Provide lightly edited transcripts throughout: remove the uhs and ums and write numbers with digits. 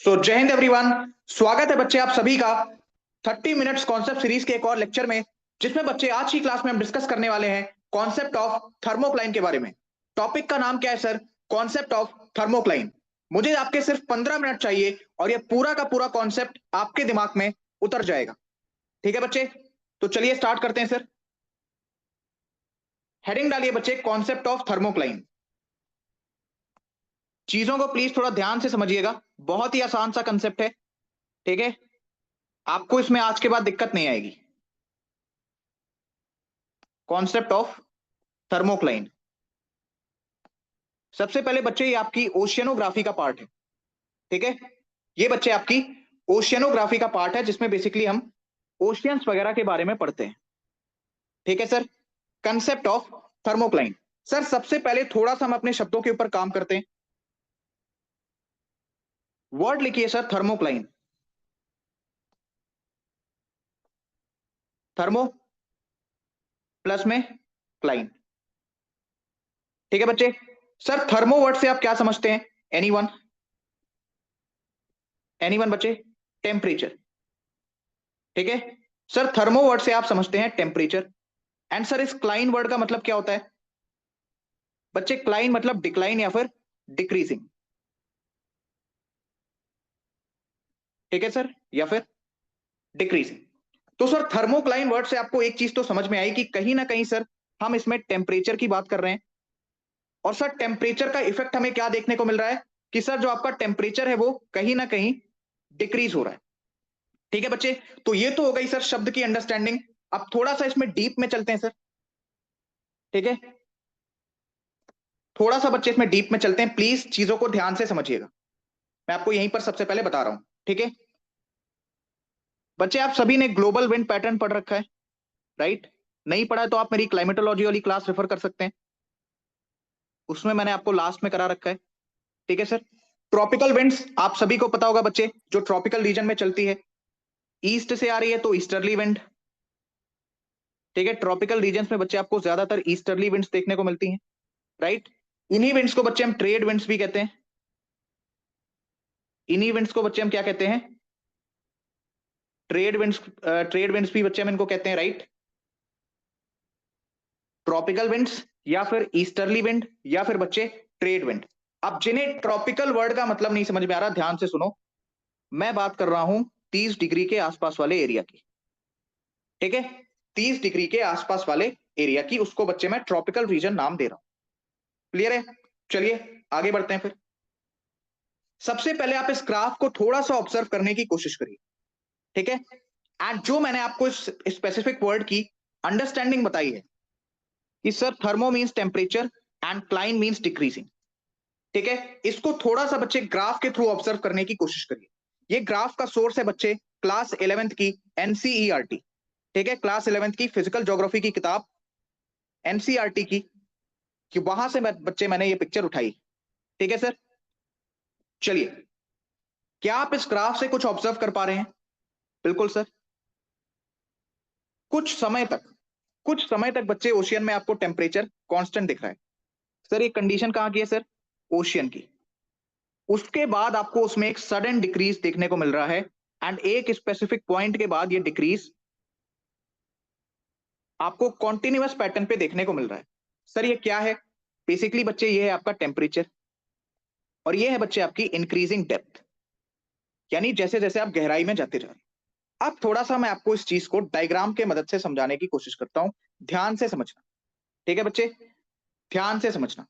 जय हिंद एवरीवन। स्वागत है बच्चे आप सभी का 30 मिनट्स कॉन्सेप्ट सीरीज के एक और लेक्चर में, जिसमें बच्चे आज की क्लास में हम डिस्कस करने वाले हैं कॉन्सेप्ट ऑफ थर्मोक्लाइन के बारे में। टॉपिक का नाम क्या है सर? Concept of thermocline. मुझे आपके सिर्फ 15 मिनट चाहिए और यह पूरा का पूरा कॉन्सेप्ट आपके दिमाग में उतर जाएगा। ठीक है बच्चे, तो चलिए स्टार्ट करते हैं सर। हेडिंग डालिए बच्चे, कॉन्सेप्ट ऑफ थर्मोक्लाइन। चीजों को प्लीज थोड़ा ध्यान से समझिएगा, बहुत ही आसान सा कंसेप्ट है। ठीक है, आपको इसमें आज के बाद दिक्कत नहीं आएगी। Concept of thermocline. सबसे पहले बच्चे ये आपकी ओशियनोग्राफी का पार्ट है। ठीक है, ये बच्चे आपकी ओशियनोग्राफी का पार्ट है, जिसमें बेसिकली हम ओशियंस वगैरह के बारे में पढ़ते हैं। ठीक है sir, concept of thermocline. Sir सबसे पहले थोड़ा सा हम अपने शब्दों के ऊपर काम करते हैं। वर्ड लिखिए सर, थर्मोक्लाइन। थर्मो प्लस में क्लाइन। ठीक है बच्चे, सर थर्मो वर्ड से आप क्या समझते हैं? एनीवन? एनीवन बच्चे? टेम्परेचर। ठीक है सर, थर्मो वर्ड से आप समझते हैं टेम्परेचर। एंड सर इस क्लाइन वर्ड का मतलब क्या होता है? बच्चे क्लाइन मतलब डिक्लाइन या फिर डिक्रीजिंग। ठीक है सर, या फिर डिक्रीजिंग। तो सर थर्मोक्लाइन वर्ड से आपको एक चीज तो समझ में आई कि कहीं ना कहीं सर हम इसमें टेम्परेचर की बात कर रहे हैं। और सर टेम्परेचर का इफेक्ट हमें क्या देखने को मिल रहा है कि सर जो आपका टेम्परेचर है वो कहीं ना कहीं डिक्रीज हो रहा है। ठीक है बच्चे, तो ये तो हो गई सर शब्द की अंडरस्टैंडिंग। अब थोड़ा सा इसमें डीप में चलते हैं सर। ठीक है, थोड़ा सा बच्चे इसमें डीप में चलते हैं, प्लीज चीजों को ध्यान से समझिएगा। मैं आपको यहीं पर सबसे पहले बता रहा हूं। ठीक है बच्चे, आप सभी ने ग्लोबल विंड पैटर्न पढ़ रखा है, राइट? नहीं पढ़ा है तो आप मेरी क्लाइमेटोलॉजी वाली क्लास रेफर कर सकते हैं, उसमें मैंने आपको लास्ट में करा रखा है। ठीक है सर, ट्रॉपिकल विंड्स आप सभी को पता होगा बच्चे, जो ट्रॉपिकल रीजन में चलती है, ईस्ट से आ रही है तो ईस्टर्ली विंड। ठीक है, ट्रॉपिकल रीजन्स में बच्चे आपको ज्यादातर ईस्टर्ली विंड्स देखने को मिलती हैं, राइट? इन्हीं विंड्स को बच्चे हम ट्रेड विंड्स भी कहते हैं। इन्हीं विंड्स को बच्चे हम क्या कहते हैं? Trade winds. ट्रेड विंड्स भी बच्चे हम इनको कहते हैं, राइट? ट्रॉपिकल विंड्स या फिर ईस्टर्ली विंड या फिर बच्चे ट्रेड विंड। अब जिन्हें ट्रॉपिकल वर्ड का मतलब नहीं समझ में आ रहा, ध्यान से सुनो। मैं बात कर रहा हूं 30 डिग्री के आसपास वाले एरिया की। ठीक है, 30 डिग्री के आसपास वाले एरिया की, उसको बच्चे मैं ट्रॉपिकल रीजन नाम दे रहा हूं। क्लियर है? चलिए आगे बढ़ते हैं फिर। सबसे पहले आप इस ग्राफ को थोड़ा सा ऑब्जर्व करने की कोशिश करिए। ठीक है, एंड जो मैंने आपको इस स्पेसिफिक वर्ड की अंडरस्टैंडिंग बताई है कि sir thermo means temperature and cline means decreasing. ठीक है, इसको थोड़ा सा बच्चे ग्राफ के थ्रू ऑब्जर्व करने की कोशिश करिए। ये ग्राफ का सोर्स है बच्चे क्लास 11th की एनसीईआरटी। ठीक है, क्लास 11th की फिजिकल ज्योग्राफी की किताब एनसीईआरटी की, कि वहां से बच्चे मैंने ये पिक्चर उठाई। ठीक है सर, चलिए, क्या आप इस ग्राफ से कुछ ऑब्जर्व कर पा रहे हैं? बिल्कुल सर। कुछ समय तक, कुछ समय तक बच्चे ओशियन में आपको टेम्परेचर कांस्टेंट दिख रहा है। सर ये कंडीशन कहां की है सर? ओशियन की। उसके बाद आपको उसमें एक सडन डिक्रीज देखने को मिल रहा है, एंड एक स्पेसिफिक पॉइंट के बाद ये डिक्रीज आपको कॉन्टिन्यूअस पैटर्न पे देखने को मिल रहा है। सर ये क्या है? बेसिकली बच्चे ये है आपका टेम्परेचर, और ये है बच्चे आपकी इंक्रीजिंग डेप्थ, यानी जैसे जैसे आप गहराई में जाते जा रहे हैं। अब थोड़ा सा मैं आपको इस चीज को डायग्राम के मदद से समझाने की कोशिश करता हूं, ध्यान से समझना। ठीक है बच्चे, ध्यान से समझना।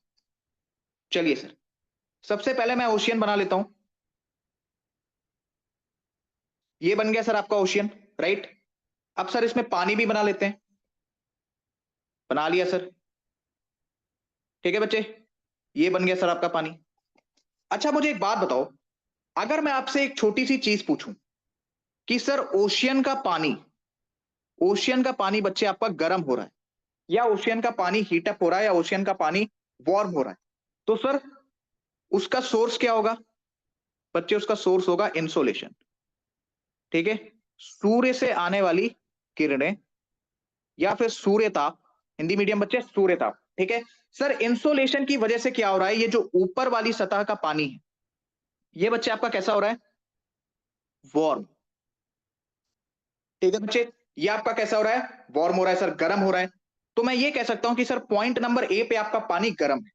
चलिए सर, सबसे पहले मैं ओशियन बना लेता हूं। ये बन गया सर आपका ओशियन, राइट? अब सर इसमें पानी भी बना लेते हैं। बना लिया सर। ठीक है बच्चे, ये बन गया सर आपका पानी। अच्छा मुझे एक बात बताओ, अगर मैं आपसे एक छोटी सी चीज पूछूं कि सर ओशियन का पानी बच्चे आपका गर्म हो रहा है, या ओशियन का पानी हीटअप हो रहा है, या ओशियन का पानी वार्म हो रहा है, तो सर उसका सोर्स क्या होगा? बच्चे उसका सोर्स होगा इंसोलेशन। ठीक है, सूर्य से आने वाली किरणें या फिर सूर्य ताप, हिंदी मीडियम बच्चे सूर्य ताप। ठीक है सर, इंसोलेशन की वजह से क्या हो रहा है? ये जो ऊपर वाली सतह का पानी है, ये बच्चे आपका कैसा हो रहा है? वार्म। ठीक है बच्चे, ये आपका कैसा हो रहा है? वार्म हो रहा है सर, गर्म हो रहा है। तो मैं ये कह सकता हूं कि सर पॉइंट नंबर ए पे आपका पानी गर्म है।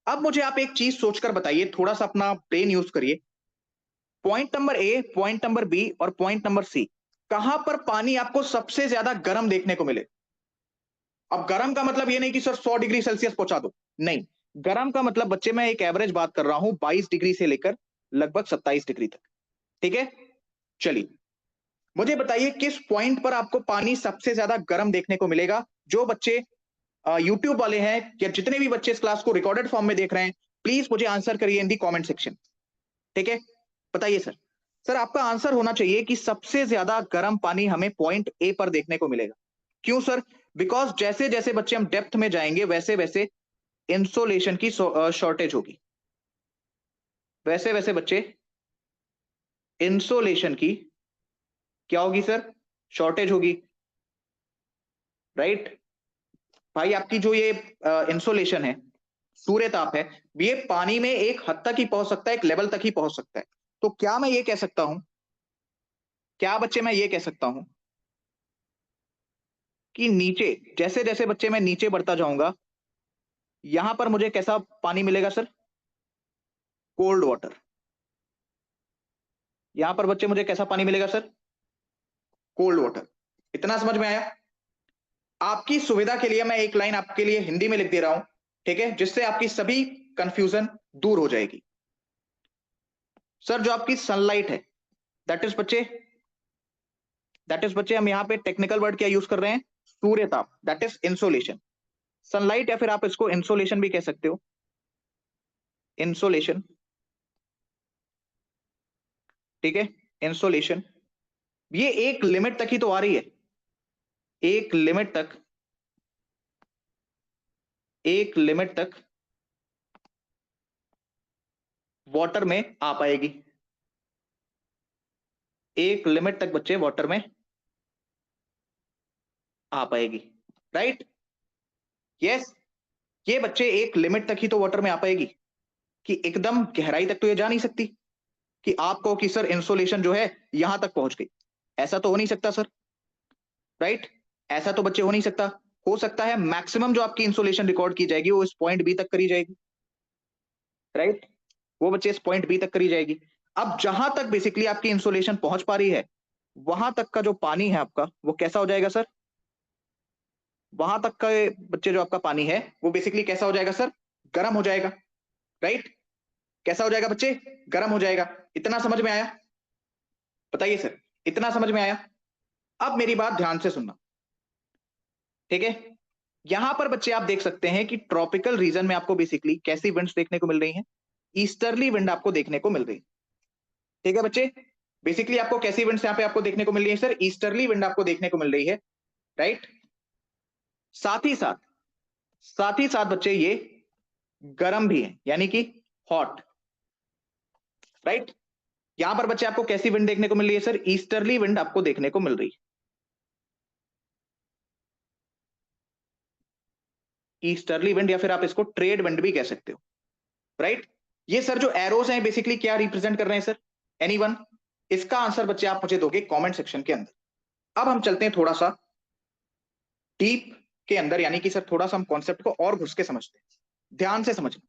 अब मुझे आप एक चीज सोचकर बताइए, थोड़ा सा अपना ब्रेन यूज करिए। Point number A, point number B और पॉइंट नंबर सी, कहां पर पानी आपको सबसे ज्यादा गर्म देखने को मिले? अब गर्म का मतलब ये नहीं कि सर 100 डिग्री सेल्सियस पहुंचा दो, नहीं। गर्म का मतलब बच्चे मैं एक एवरेज बात कर रहा हूं, 22 डिग्री से लेकर लगभग 27 डिग्री तक। ठीक है, चलिए मुझे बताइए किस पॉइंट पर आपको पानी सबसे ज्यादा गर्म देखने को मिलेगा? जो बच्चे यूट्यूब वाले हैं या जितने भी बच्चे इस क्लास को रिकॉर्डेड फॉर्म में देख रहे हैं, प्लीज मुझे आंसर करिए इन दी कमेंट सेक्शन। ठीक है, बताइए सर। सर आपका आंसर होना चाहिए कि सबसे ज्यादा गर्म पानी हमें पॉइंट ए पर देखने को मिलेगा। क्यों सर? बिकॉज जैसे जैसे बच्चे हम डेप्थ में जाएंगे वैसे वैसे इंसोलेशन की शॉर्टेज होगी, वैसे वैसे बच्चे इंसोलेशन की क्या होगी सर? शॉर्टेज होगी, राइट? भाई आपकी जो ये इंसोलेशन है, सूर्य ताप है, ये पानी में एक हद तक ही पहुंच सकता है, एक लेवल तक ही पहुंच सकता है। तो क्या मैं ये कह सकता हूं, क्या बच्चे मैं ये कह सकता हूं कि नीचे जैसे जैसे बच्चे मैं नीचे बढ़ता जाऊंगा, यहां पर मुझे कैसा पानी मिलेगा सर? Cold water. यहां पर बच्चे मुझे कैसा पानी मिलेगा सर? Cold water. इतना समझ में आया? आपकी सुविधा के लिए मैं एक लाइन आपके लिए हिंदी में लिख दे रहा हूं, ठीक है, जिससे आपकी सभी कंफ्यूजन दूर हो जाएगी। सर जो आपकी सनलाइट है, दैट इज बच्चे, दैट इज बच्चे हम यहां पे टेक्निकल वर्ड क्या यूज कर रहे हैं? सूर्य ताप, दैट इज इंसोलेशन। सनलाइट या फिर आप इसको इंसोलेशन भी कह सकते हो, इंसोलेशन। ठीक है, इंसोलेशन ये एक लिमिट तक ही तो आ रही है, एक लिमिट तक, एक लिमिट तक वाटर में आ पाएगी, एक लिमिट तक बच्चे वाटर में आ पाएगी, राइट? यस, ये बच्चे एक लिमिट तक ही तो वाटर में आ पाएगी, कि एकदम गहराई तक तो ये जा नहीं सकती कि आपको कि सर इंसोलेशन जो है यहां तक पहुंच गई। ऐसा तो हो नहीं सकता सर, राइट? ऐसा तो बच्चे हो नहीं सकता। हो सकता है मैक्सिमम जो आपकी इंसोलेशन रिकॉर्ड की जाएगी वो इस पॉइंट बी तक करी जाएगी, राइट? वो बच्चे इस पॉइंट बी तक करी जाएगी। अब जहां तक बेसिकली आपकी इंसोलेशन पहुंच पा रही है, वहां तक का जो पानी है आपका वो कैसा हो जाएगा सर? वहां तक का बच्चे जो आपका पानी है वो बेसिकली कैसा हो जाएगा सर? गर्म हो जाएगा, राइट? कैसा हो जाएगा बच्चे? गर्म हो जाएगा। इतना समझ में आया? बताइए सर, इतना समझ में आया? अब मेरी बात ध्यान से सुनना, ठीक है? यहां पर बच्चे आप देख सकते हैं कि ट्रॉपिकल रीजन में आपको बेसिकली कैसी विंड्स देखने को मिल रही हैं? ईस्टर्ली विंड आपको देखने को मिल रही है। ठीक है बच्चे, बेसिकली आपको कैसी विंड्स यहां पे आपको देखने को मिल रही है सर? ईस्टर्ली विंड आपको देखने को मिल रही है, राइट? साथ ही साथ, साथ ही साथ बच्चे ये गर्म भी है, यानी कि हॉट, राइट? यहां पर बच्चे आपको कैसी विंड देखने को मिल रही है सर? ईस्टर्ली विंड आपको देखने को मिल रही है, ईस्टर्ली विंड या फिर आप इसको ट्रेड विंड भी कह सकते हो, राइट? ये सर जो एरोस हैं बेसिकली क्या रिप्रेजेंट कर रहे हैं सर? एनीवन? इसका आंसर बच्चे आप मुझे दोगे कमेंट सेक्शन के अंदर। अब हम चलते हैं थोड़ा सा डीप के अंदर, यानी कि सर थोड़ा सा हम कॉन्सेप्ट को और घुस के समझते हैं, ध्यान से समझना।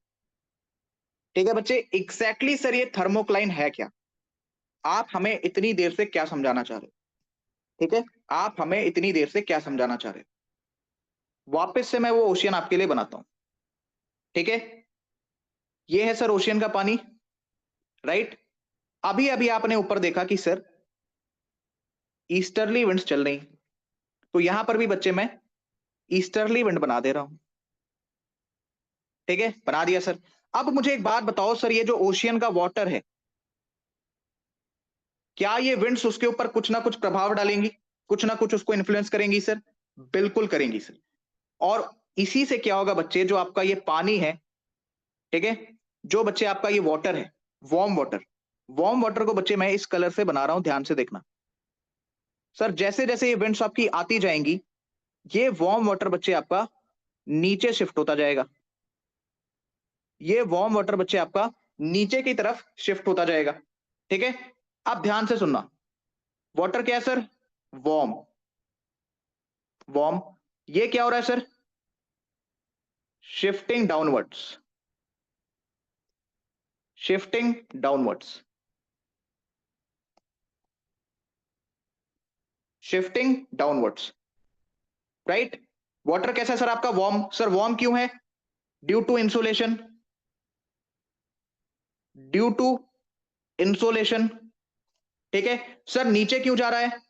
ठीक है बच्चे, एग्जैक्टली सर ये थर्मोक्लाइन है क्या? आप हमें इतनी देर से क्या समझाना चाह रहे हो? ठीक है, आप हमें इतनी देर से क्या समझाना चाह रहे हो? वापस से मैं वो ओशियन आपके लिए बनाता हूं, ठीक है? ये है सर ओशियन का पानी, राइट? अभी अभी आपने ऊपर देखा कि सर ईस्टर्ली विंड्स चल रही, तो यहां पर भी बच्चे मैं ईस्टर्ली विंड बना दे रहा हूं, ठीक है? बना दिया सर। अब मुझे एक बात बताओ सर, ये जो ओशियन का वाटर है, क्या ये विंड्स उसके ऊपर कुछ ना कुछ प्रभाव डालेंगी, कुछ ना कुछ उसको इन्फ्लुएंस करेंगी सर? बिल्कुल करेंगी सर। और इसी से क्या होगा बच्चे, जो आपका ये पानी है, ठीक है, जो बच्चे आपका ये वाटर है, वार्म वाटर, वार्म वाटर को बच्चे मैं इस कलर से बना रहा हूं, ध्यान से देखना सर। जैसे जैसे ये विंड्स आपकी आती जाएंगी, ये वार्म वाटर बच्चे आपका नीचे शिफ्ट होता जाएगा, ये वार्म वाटर बच्चे आपका नीचे की तरफ शिफ्ट होता जाएगा, ठीक है? अब ध्यान से सुनना, वाटर क्या है सर? वार्म। वार्म, ये क्या हो रहा है sir? Shifting downwards. Shifting downwards. Shifting downwards, right. Water कैसा है सर आपका? वार्म। सर वार्म क्यों है? Due to insolation. Due to insolation, ठीक है। सर नीचे क्यों जा रहा है?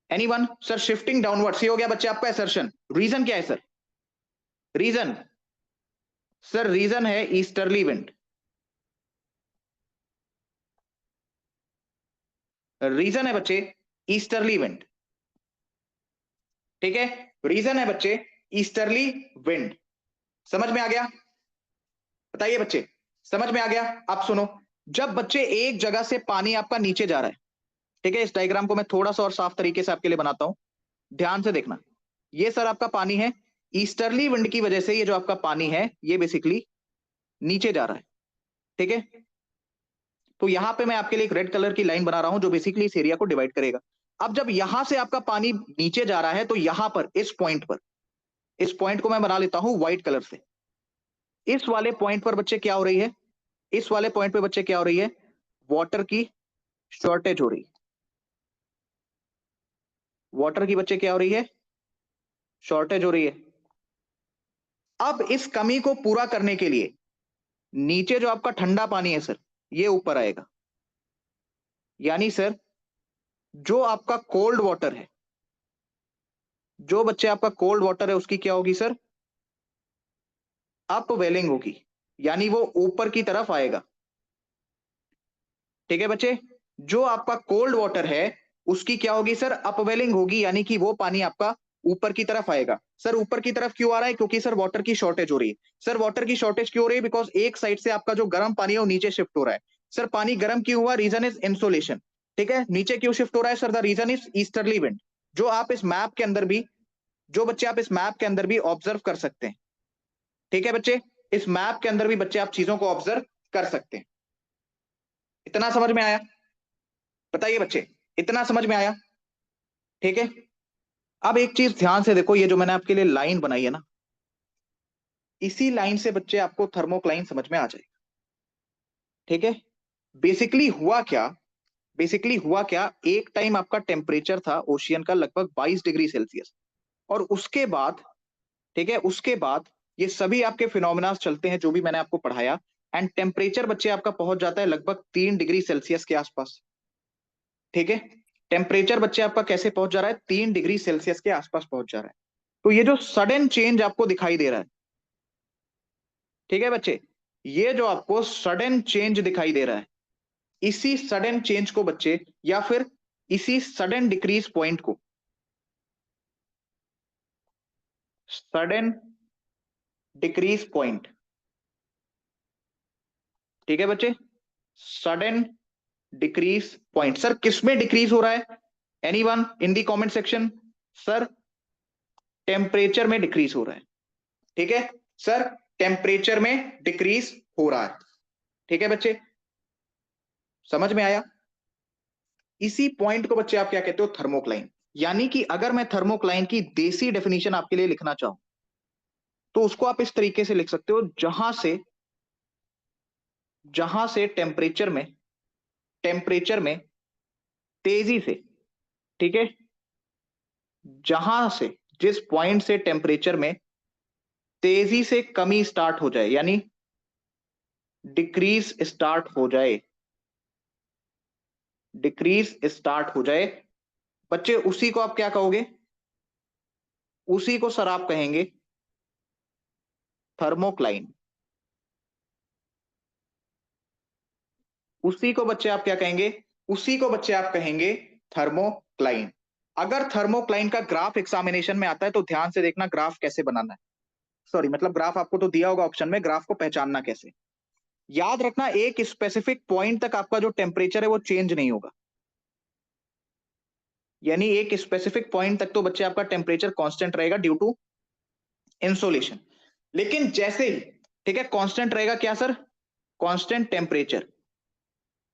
एनीवन? सर शिफ्टिंग डाउनवर्ड्स, ये हो गया बच्चे आपका असर्शन। रीजन क्या है सर? रीजन, सर रीजन है ईस्टर्ली विंड। रीजन है बच्चे ईस्टर्ली विंड, ठीक है। रीजन है बच्चे ईस्टर्ली विंड। समझ में आ गया? बताइए बच्चे, समझ में आ गया? आप सुनो, जब बच्चे एक जगह से पानी आपका नीचे जा रहा है, ठीक है, इस डायग्राम को मैं थोड़ा सा और साफ तरीके से आपके लिए बनाता हूं, ध्यान से देखना। ये सर आपका पानी है, ईस्टर्ली विंड की वजह से ये जो आपका पानी है ये बेसिकली नीचे जा रहा है, ठीक है। तो यहां पे मैं आपके लिए एक रेड कलर की लाइन बना रहा हूं जो बेसिकली इस एरिया को डिवाइड करेगा। अब जब यहां से आपका पानी नीचे जा रहा है तो यहां पर इस पॉइंट पर, इस पॉइंट को मैं बना लेता हूं व्हाइट कलर से। इस वाले पॉइंट पर बच्चे क्या हो रही है? इस वाले पॉइंट पे बच्चे क्या हो रही है? वाटर की शॉर्टेज हो रही है। वाटर की बच्चे क्या हो रही है? शॉर्टेज हो रही है। अब इस कमी को पूरा करने के लिए नीचे जो आपका ठंडा पानी है सर, ये ऊपर आएगा। यानी सर जो आपका कोल्ड वाटर है, जो बच्चे आपका कोल्ड वाटर है उसकी क्या होगी सर? अप वेलिंग होगी, यानी वो ऊपर की तरफ आएगा, ठीक है बच्चे। जो आपका कोल्ड वाटर है उसकी क्या होगी सर? अपवेलिंग होगी, यानी कि वो पानी आपका ऊपर की तरफ आएगा। सर ऊपर की तरफ क्यों आ रहा है? क्योंकि सर वाटर की शॉर्टेज हो रही है। सर वाटर की शॉर्टेज क्यों हो रही है? बिकॉज एक साइड से आपका जो गर्म पानी है वो नीचे शिफ्ट हो रहा है। सर पानी गर्म क्यों हुआ? रीजन इज इंसोलेशन, ठीक है। नीचे क्यों शिफ्ट हो रहा है sir? The reason is easterly wind. जो आप इस मैप के अंदर भी, जो बच्चे आप इस मैप के अंदर भी ऑब्जर्व कर सकते हैं, ठीक है बच्चे। इस मैप के अंदर भी बच्चे आप चीजों को ऑब्जर्व कर सकते हैं। इतना समझ में आया? बताइए बच्चे, इतना समझ में आया? ठीक है। अब एक चीज ध्यान से देखो, ये जो मैंने आपके लिए लाइन बनाई है ना, इसी लाइन से बच्चे आपको थर्मोक्लाइन समझ में आ जाएगा, ठीक है। बेसिकली हुआ क्या? बेसिकली हुआ क्या, एक टाइम आपका टेम्परेचर था ओशियन का लगभग 22 डिग्री सेल्सियस, और उसके बाद, ठीक है, उसके बाद ये सभी आपके फिनोमिना चलते हैं जो भी मैंने आपको पढ़ाया, एंड टेम्परेचर बच्चे आपका पहुंच जाता है लगभग 3 डिग्री सेल्सियस के आसपास, ठीक है। टेम्परेचर बच्चे आपका कैसे पहुंच जा रहा है? 3 डिग्री सेल्सियस के आसपास पहुंच जा रहा है। तो ये जो सडन चेंज आपको दिखाई दे रहा है, ठीक है बच्चे, ये जो आपको सडन चेंज दिखाई दे रहा है, इसी सडन चेंज को बच्चे, या फिर इसी सडन डिक्रीज पॉइंट को, सडन डिक्रीज पॉइंट, ठीक है बच्चे, सडन डिक्रीज पॉइंट। सर किस में डिक्रीज हो रहा है? Anyone in the comment section? Sir temperature में डिक्रीज हो रहा है, ठीक है। सर टेम्परेचर में डिक्रीज हो रहा है, ठीक है बच्चे, समझ में आया? इसी पॉइंट को बच्चे आप क्या कहते हो? थर्मोक्लाइन। यानी कि अगर मैं थर्मोक्लाइन की देसी डेफिनेशन आपके लिए लिखना चाहूं तो उसको आप इस तरीके से लिख सकते हो, जहां से टेम्परेचर में तेजी से, ठीक है, जहां से, जिस पॉइंट से टेम्परेचर में तेजी से कमी स्टार्ट हो जाए, यानी डिक्रीज स्टार्ट हो जाए, डिक्रीज स्टार्ट हो जाए बच्चे, उसी को आप क्या कहोगे? उसी को सर आप कहेंगे थर्मोक्लाइन। उसी को बच्चे आप क्या कहेंगे? उसी को बच्चे आप कहेंगे थर्मोक्लाइन। अगर थर्मोक्लाइन का ग्राफ एग्जामिनेशन में आता है तो ध्यान से देखना ग्राफ कैसे बनाना है। सॉरी, मतलब ग्राफ आपको तो दिया होगा ऑप्शन में, ग्राफ को पहचानना कैसे। याद रखना एक स्पेसिफिक पॉइंट तक आपका जो टेम्परेचर है वो चेंज नहीं होगा, यानी एक स्पेसिफिक पॉइंट तक तो बच्चे आपका टेम्परेचर कांस्टेंट रहेगा ड्यू टू इंसोलेशन। लेकिन जैसे ही, ठीक है, कांस्टेंट रहेगा क्या सर? Constant temperature.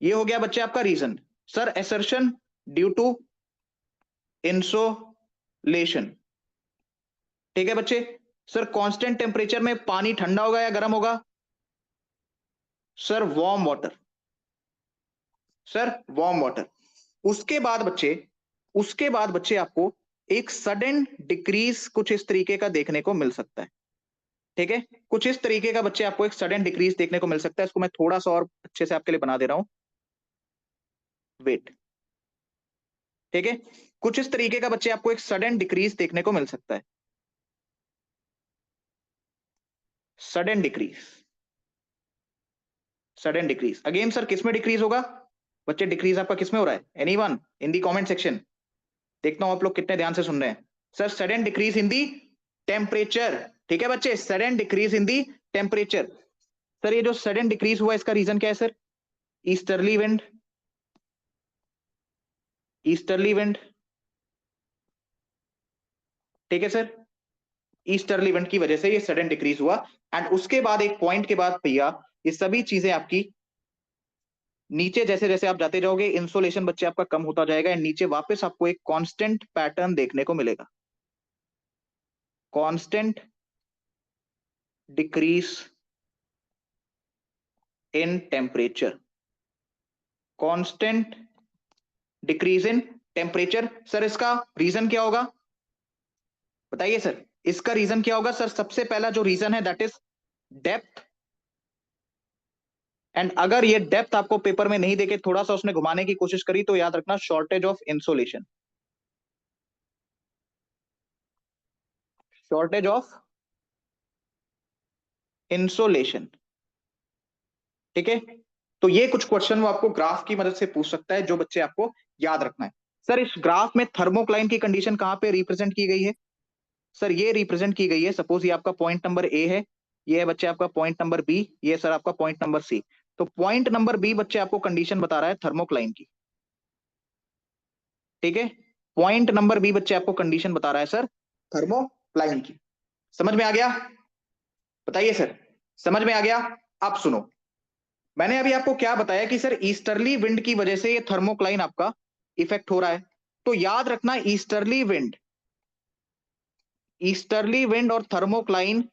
ये हो गया बच्चे आपका reason. Sir assertion due to insolation. ठीक है बच्चे। सर कांस्टेंट टेम्परेचर में पानी ठंडा होगा या गर्म होगा? Sir warm water. Sir warm water. उसके बाद बच्चे, उसके बाद बच्चे आपको एक सडन डिक्रीज कुछ इस तरीके का देखने को मिल सकता है। ठीक है, कुछ इस तरीके का बच्चे आपको एक सडन डिक्रीज देखने को मिल सकता है। इसको मैं थोड़ा सा और अच्छे से आपके लिए बना दे रहा हूं। वेट। ठीक है, कुछ इस तरीके का बच्चे आपको एक सडन डिक्रीज देखने को मिल सकता है। Sudden decrease, sudden decrease again sir किस में डिक्रीज होगा? बच्चे डिक्रीज आपका किस में हो रहा है? Anyone in the comment section. देखता हूं आप लोग कितने ध्यान से सुन रहे हैं। Sir sudden decrease in the temperature. ठीक है बच्चे, sudden decrease in the temperature. Sir ये जो सडन डिक्रीज हुआ इसका रीजन क्या है sir? Easterly wind, easterly wind. ठीक है सर, ईस्टर्ली विंड की वजह से ये सडन डिक्रीज हुआ। एंड उसके बाद एक पॉइंट के बाद भैया ये सभी चीजें आपकी नीचे जैसे जैसे आप जाते जाओगे इंसोलेशन बच्चे आपका कम होता जाएगा एंड नीचे वापस आपको एक कांस्टेंट पैटर्न देखने को मिलेगा। Constant decrease in temperature, constant decrease in temperature. Sir इसका रीजन क्या होगा बताइए सर? इसका रीजन क्या होगा सर? सबसे पहला जो रीजन है दैट इज डेप्थ। एंड अगर ये डेप्थ आपको पेपर में नहीं देके थोड़ा सा उसने घुमाने की कोशिश करी तो याद रखना shortage of insolation, shortage of insolation. ठीक है, तो ये कुछ क्वेश्चन वो आपको ग्राफ की मदद से पूछ सकता है जो बच्चे आपको याद रखना है। सर इस ग्राफ में थर्मोक्लाइन की कंडीशन कहां पे रिप्रेजेंट की गई है? सर ये रिप्रेजेंट की गई है, सपोज ये आपका पॉइंट नंबर ए है, ये है बच्चे आपका पॉइंट नंबर बी, ये सर आपका पॉइंट नंबर सी। तो पॉइंट नंबर बी बच्चे आपको कंडीशन बता रहा है थर्मोक्लाइन की। ठीक है, पॉइंट नंबर बी बच्चे आपको कंडीशन बता रहा है सर थर्मोक्लाइन की। समझ में आ गया? बताइए सर, समझ में आ गया? आप सुनो, मैंने अभी आपको क्या बताया कि सर ईस्टर्ली विंड की वजह से ये थर्मोक्लाइन आपका इफेक्ट हो रहा है। तो याद रखना ईस्टर्ली विंड, ईस्टर्ली विंड और थर्मोक्लाइन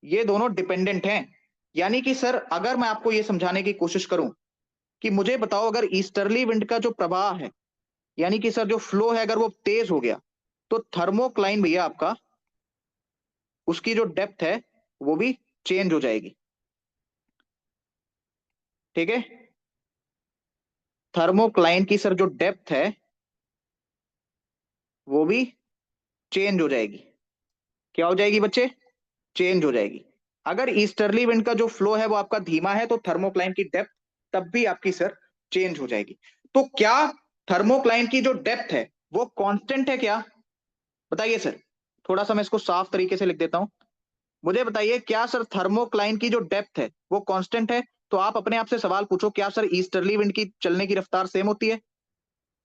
ये दोनों डिपेंडेंट हैं। यानी कि सर अगर मैं आपको ये समझाने की कोशिश करूं कि मुझे बताओ अगर ईस्टर्ली विंड का जो प्रवाह है यानी कि सर जो फ्लो है अगर वो तेज हो गया तो थर्मोक्लाइन भैया आपका उसकी जो डेप्थ है वो भी चेंज हो जाएगी। ठीक है, थर्मोक्लाइन की सर जो डेप्थ है वो भी चेंज हो जाएगी। क्या हो जाएगी बच्चे? चेंज हो जाएगी। अगर ईस्टर्ली विंड का जो फ्लो है वो आपका धीमा है तो थर्मोक्लाइन की डेप्थ तब भी आपकी सर चेंज हो जाएगी। तो क्या थर्मोक्लाइन की जो डेप्थ है वो कांस्टेंट है क्या? बताइए सर, थोड़ा सा मैं इसको साफ तरीके से लिख देता हूं। मुझे बताइए क्या सर थर्मोक्लाइन की जो डेप्थ है वो कांस्टेंट है? तो आप अपने आप से सवाल पूछो क्या सर ईस्टर्ली विंड की चलने की रफ्तार सेम होती है?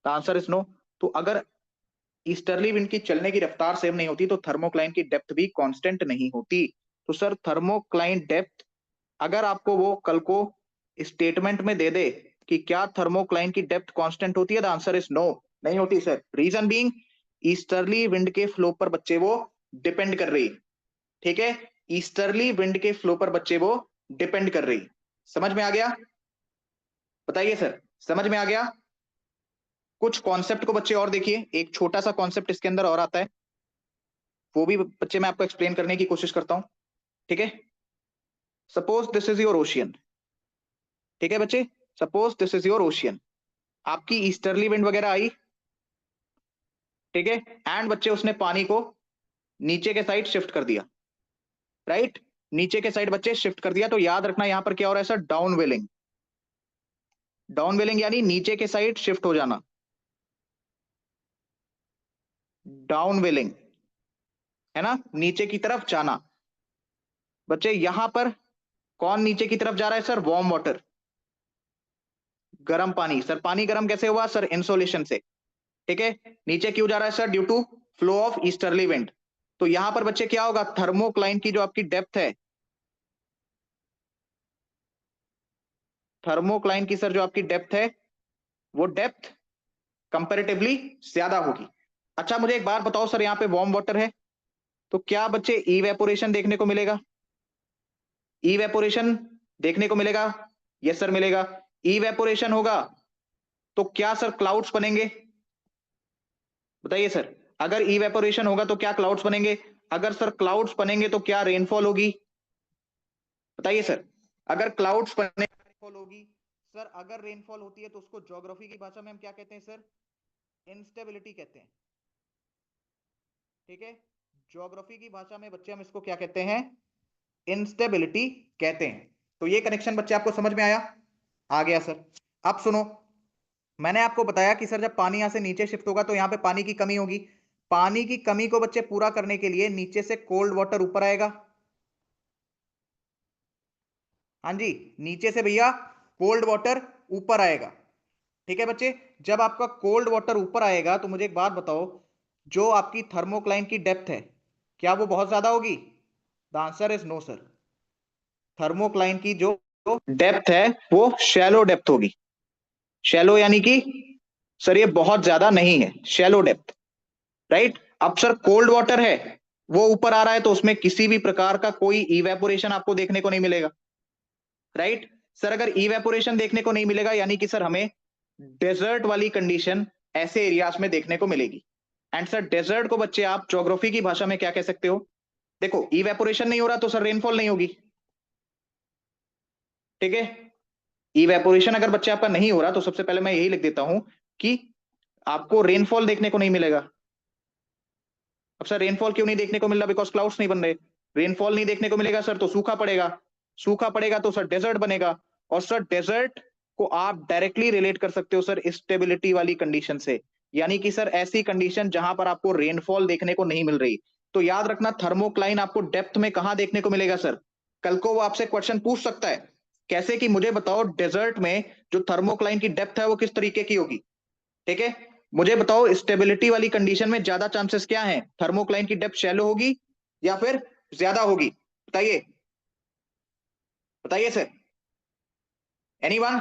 Answer is no. तो अगर ईस्टर्ली विंड की चलने की रफ्तार सेम नहीं होती तो थर्मोक्लाइन की डेप्थ भी कांस्टेंट नहीं होती। तो सर थर्मोक्लाइन डेप्थ अगर आपको वो कल को स्टेटमेंट में दे दे कि क्या थर्मोक्लाइन की डेप्थ कांस्टेंट होती है, द आंसर इज नो, नहीं होती sir. Reason being easterly wind के फ्लो पर बच्चे वो डिपेंड कर रही। ठीक है, ईस्टर्ली विंड के फ्लो पर बच्चे वो डिपेंड कर रही। समझ में आ गया? बताइए सर, समझ में आ गया? कुछ कॉन्सेप्ट को बच्चे और देखिए, एक छोटा सा कॉन्सेप्ट इसके अंदर और आता है, वो भी बच्चे मैं आपको एक्सप्लेन करने की कोशिश करता हूं। ठीक है, suppose this is your ocean. ठीक है बच्चे, suppose this is your ocean. आपकी ईस्टर्ली विंड वगैरह आई। ठीक है, एंड बच्चे उसने पानी को नीचे के साइड शिफ्ट कर दिया। राइट, नीचे के साइड बच्चे शिफ्ट कर दिया। तो याद रखना यहां पर क्या हो रहा है सर? डाउन वेलिंग। डाउन वेलिंग यानी नीचे के साइड शिफ्ट हो जाना। डाउन वेलिंग है ना, नीचे की तरफ जाना। बच्चे यहां पर कौन नीचे की तरफ जा रहा है सर? वार्म वाटर, गर्म पानी। सर पानी गर्म कैसे हुआ सर? इंसोलेशन से। ठीक है, नीचे क्यों जा रहा है sir? Due to flow of easterly wind. तो यहां पर बच्चे क्या होगा? थर्मोक्लाइन की जो आपकी डेप्थ है थर्मोक्लाइन की सर जो आपकी डेप्थ है वो डेप्थ कंपैरेटिवली ज्यादा होगी। अच्छा मुझे एक बात बताओ सर, यहाँ पे वार्म वाटर है तो क्या बच्चे इवेपोरेशन देखने को मिलेगा? इवेपोरेशन देखने को मिलेगा? यस सर मिलेगा। इवेपोरेशन होगा तो क्या सर क्लाउड्स बनेंगे? बताइए सर, अगर इवेपोरेशन होगा तो क्या क्लाउड्स बनेंगे? अगर सर क्लाउड्स बनेंगे तो क्या रेनफॉल होगी? बताइए सर, अगर क्लाउड्स बने रेनफॉल होगी। सर अगर रेनफॉल होती है तो उसको ज्योग्राफी की भाषा में हम क्या कहते हैं सर? इंस्टेबिलिटी कहते हैं। ठीक है, ज्योग्राफी की भाषा में बच्चे हम इसको क्या कहते हैं? इंस्टेबिलिटी कहते हैं। तो ये कनेक्शन बच्चे आपको समझ में आया? आ गया सर। अब सुनो, मैंने आपको बताया कि सर जब पानी यहां से नीचे शिफ्ट होगा तो यहां पे पानी की कमी होगी। पानी की कमी को बच्चे पूरा करने के लिए नीचे से कोल्ड वाटर ऊपर आएगा। हाँ जी, नीचे से भैया कोल्ड वाटर ऊपर आएगा। ठीक है बच्चे, जब आपका कोल्ड वाटर ऊपर आएगा तो मुझे एक बात बताओ, जो आपकी थर्मोक्लाइन की डेप्थ है क्या वो बहुत ज्यादा होगी? The answer is no sir. Thermocline की जो डेप्थ है वो शैलो डेप्थ होगी। शैलो यानी कि सर ये बहुत ज्यादा नहीं है, शैलो डेप्थ। राइट, अब सर कोल्ड वाटर है वो ऊपर आ रहा है तो उसमें किसी भी प्रकार का कोई इवेपोरेशन आपको देखने को नहीं मिलेगा। राइट सर, अगर इवेपोरेशन देखने को नहीं मिलेगा यानी कि सर हमें डेजर्ट वाली कंडीशन ऐसे एरियाज में देखने को मिलेगी। एंड सर डेजर्ट को बच्चे आप ज्योग्राफी की भाषा में क्या कह सकते हो? देखो इवेपोरेशन नहीं हो रहा तो सर रेनफॉल नहीं होगी। ठीक है, इवेपोरेशन अगर बच्चे आपका नहीं हो रहा तो सबसे पहले मैं यही लिख देता हूं कि आपको रेनफॉल देखने को नहीं मिलेगा। अब सर रेनफॉल क्यों नहीं देखने को मिल रहा? बिकॉज क्लाउड्स नहीं बन रहे। रेनफॉल नहीं देखने को मिलेगा सर तो सूखा पड़ेगा, सूखा पड़ेगा तो सर डेजर्ट बनेगा। और सर डेजर्ट को आप डायरेक्टली रिलेट कर सकते हो सर स्टेबिलिटी वाली कंडीशन से, यानी कि सर ऐसी कंडीशन जहां पर आपको रेनफॉल देखने को नहीं मिल रही। तो याद रखना थर्मोक्लाइन आपको डेप्थ में कहां देखने को मिलेगा सर? कल को वो आपसे क्वेश्चन पूछ सकता है, कैसे कि मुझे बताओ डेजर्ट में जो थर्मोक्लाइन की डेप्थ है वो किस तरीके की होगी। ठीक है, मुझे बताओ स्टेबिलिटी वाली कंडीशन में ज्यादा चांसेस क्या हैं? थर्मोक्लाइन की डेप्थ शैलो होगी या फिर ज्यादा होगी? बताइए, बताइए सर, एनीवन?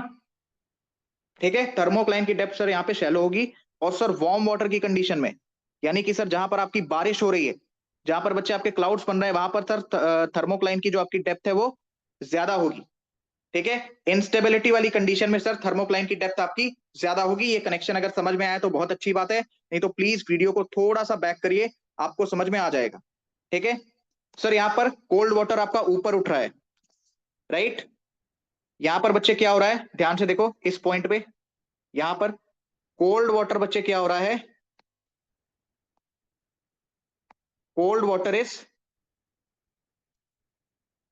ठीक है, थर्मोक्लाइन की डेप्थ सर यहाँ पे शैलो होगी। और सर वार्म वाटर की कंडीशन में, यानी कि सर जहां पर आपकी बारिश हो रही है, जहां पर बच्चे आपके क्लाउड्स बन रहे हैं, वहां पर सर थर्मोक्लाइन की जो आपकी डेप्थ है वो ज्यादा होगी। ठीक है, इंस्टेबिलिटी वाली कंडीशन में सर थर्मोक्लाइन की डेप्थ आपकी ज्यादा होगी। ये कनेक्शन अगर समझ में आया तो बहुत अच्छी बात है, नहीं तो प्लीज वीडियो को थोड़ा सा बैक करिए, आपको समझ में आ जाएगा। ठीक है सर, यहां पर कोल्ड वाटर आपका ऊपर उठ रहा है। राइट, यहां पर बच्चे क्या हो रहा है, ध्यान से देखो इस पॉइंट पे, यहां पर कोल्ड वाटर बच्चे क्या हो रहा है? Cold water is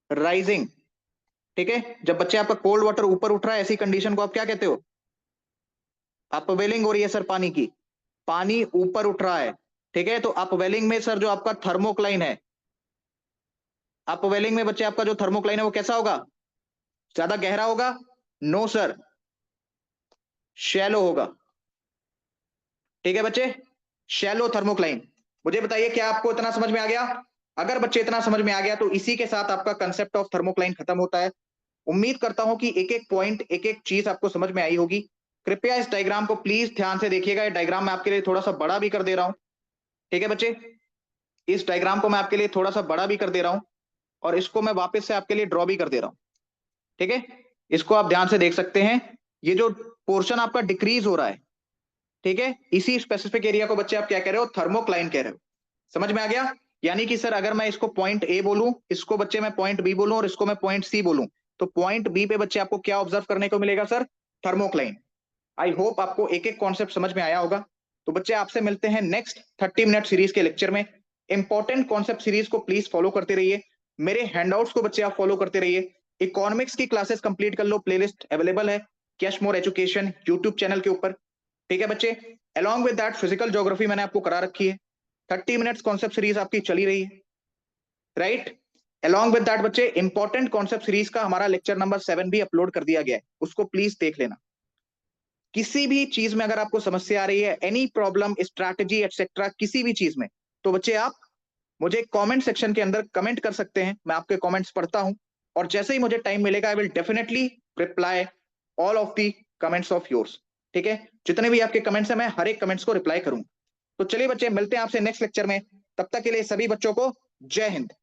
rising. ठीक है, जब बच्चे आपका कोल्ड वाटर ऊपर उठ रहा है ऐसी कंडीशन को आप क्या कहते हो? अपवेलिंग हो रही है सर पानी की, पानी ऊपर उठ रहा है। ठीक है, तो अपवेलिंग में सर जो आपका थर्मोक्लाइन है, अपवेलिंग में बच्चे आपका जो थर्मोक्लाइन है वो कैसा होगा? ज्यादा गहरा होगा? नो सर, शैलो होगा। ठीक है बच्चे, शैलो थर्मोक्लाइन। मुझे बताइए क्या आपको इतना समझ में आ गया? अगर बच्चे इतना समझ में आ गया तो इसी के साथ आपका कंसेप्ट ऑफ थर्मोक्लाइन खत्म होता है। उम्मीद करता हूं कि एक एक पॉइंट, एक एक चीज आपको समझ में आई होगी। कृपया इस डायग्राम को प्लीज ध्यान से देखिएगा, ये डायग्राम मैं आपके लिए थोड़ा सा बड़ा भी कर दे रहा हूं। ठीक है बच्चे, इस डायग्राम को मैं आपके लिए थोड़ा सा बड़ा भी कर दे रहा हूं और इसको मैं वापस से आपके लिए ड्रॉ भी कर दे रहा हूं। ठीक है, इसको आप ध्यान से देख सकते हैं, ये जो पोर्शन आपका डिक्रीज हो रहा है, ठीक है, इसी स्पेसिफिक एरिया को बच्चे आप क्या कह रहे हो? थर्मोक्लाइन कह रहे हो। समझ में आ गया? यानी कि सर अगर मैं इसको पॉइंट ए बोलूं, इसको बच्चे मैं पॉइंट बी बोलूं और इसको मैं पॉइंट सी बोलूं, तो पॉइंट बी पे बच्चे आपको क्या ऑब्जर्व करने को मिलेगा सर? थर्मोक्लाइन। आई होप आपको एक एक कॉन्सेप्ट समझ में आया होगा। तो बच्चे आपसे मिलते हैं नेक्स्ट 30 मिनट सीरीज के लेक्चर में। इंपॉर्टेंट कॉन्सेप्ट सीरीज को प्लीज फॉलो करते रहिए, मेरे हैंडआउट्स को बच्चे आप फॉलो करते रहिए। इकोनॉमिक्स की क्लासेस कंप्लीट कर लो, प्लेलिस्ट अवेलेबल है cash more education YouTube channel के ऊपर। ठीक है बच्चे, along with that physical geography मैंने आपको करा रखी है, 30 मिनट्स कॉन्सेप्ट सीरीज आपकी चली रही है। राइट, अलॉन्ग विद दैट बच्चे इंपॉर्टेंट कॉन्सेप्ट सीरीज का हमारा लेक्चर नंबर 7 भी अपलोड कर दिया गया है, उसको प्लीज देख लेना। किसी भी चीज में अगर आपको समस्या आ रही है, एनी प्रॉब्लम, स्ट्रैटेजी एटसेट्रा, किसी भी चीज में, तो बच्चे आप मुझे कमेंट सेक्शन के अंदर कमेंट कर सकते हैं, मैं आपके कमेंट्स पढ़ता हूं और जैसे ही मुझे टाइम मिलेगा I will definitely reply all of the comments of yours. ठीक है, जितने भी आपके कमेंट्स हैं मैं हर एक कमेंट्स को रिप्लाई करूंगा। तो चलिए बच्चे, मिलते हैं आपसे नेक्स्ट लेक्चर में। तब तक के लिए सभी बच्चों को जय हिंद।